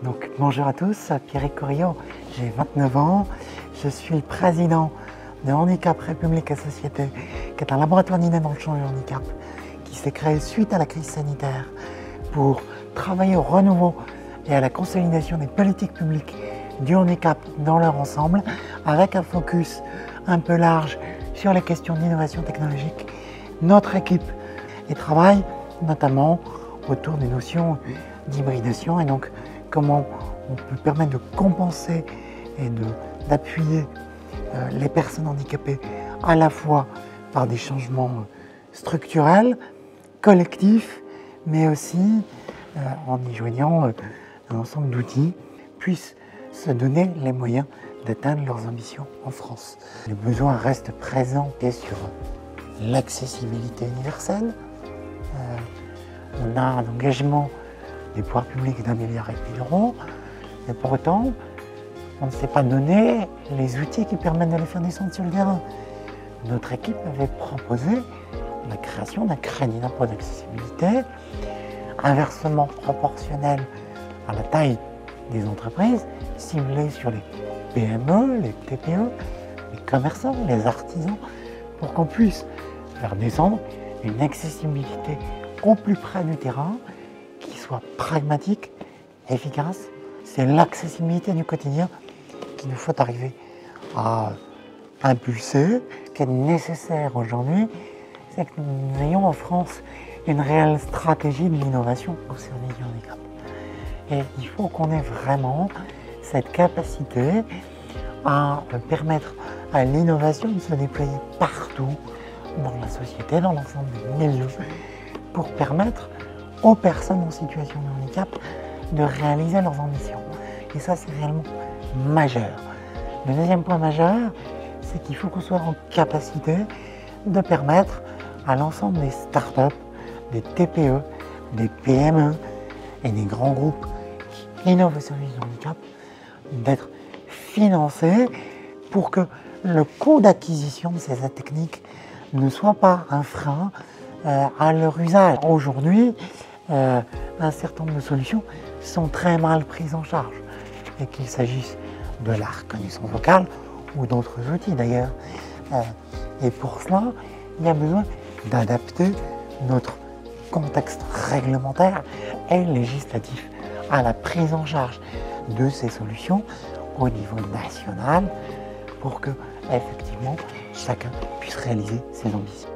Donc, bonjour à tous, Pierrick Corillo, j'ai 29 ans, je suis le président de Handicap République et Société, qui est un laboratoire d'inné dans le champ du handicap, qui s'est créé suite à la crise sanitaire pour travailler au renouveau et à la consolidation des politiques publiques du handicap dans leur ensemble, avec un focus un peu large sur les questions d'innovation technologique. Notre équipe travaille notamment autour des notions d'hybridation et donc comment on peut permettre de compenser et d'appuyer les personnes handicapées à la fois par des changements structurels, collectifs, mais aussi en y joignant un ensemble d'outils puissent se donner les moyens d'atteindre leurs ambitions en France. Le besoin reste présent et sur l'accessibilité universelle. On a un engagement des pouvoirs publics d'1,5 milliard d'euros, mais pour autant, on ne s'est pas donné les outils qui permettent de les faire descendre sur le terrain. Notre équipe avait proposé la création d'un crédit d'impôt d'accessibilité inversement proportionnel à la taille des entreprises, ciblé sur les PME, les TPE, les commerçants, les artisans, pour qu'on puisse faire descendre une accessibilité au plus près du terrain, qui soit pragmatique, efficace. C'est l'accessibilité du quotidien qu'il nous faut arriver à impulser, qui est nécessaire aujourd'hui, c'est que nous ayons en France une réelle stratégie de l'innovation au service du handicap. Et il faut qu'on ait vraiment cette capacité à permettre à l'innovation de se déployer partout dans la société, dans l'ensemble des milieux, pour permettre aux personnes en situation de handicap de réaliser leurs ambitions. Et ça, c'est réellement majeur. Le deuxième point majeur, c'est qu'il faut qu'on soit en capacité de permettre à l'ensemble des startups, des TPE, des PME et des grands groupes qui innovent au service du handicap d'être financés pour que le coût d'acquisition de ces aides techniques ne soit pas un frein à leur usage. Aujourd'hui, un certain nombre de solutions sont très mal prises en charge, et qu'il s'agisse de la reconnaissance vocale ou d'autres outils d'ailleurs. Et pour cela, il y a besoin d'adapter notre contexte réglementaire et législatif à la prise en charge de ces solutions au niveau national pour que, effectivement, chacun puisse réaliser ses ambitions.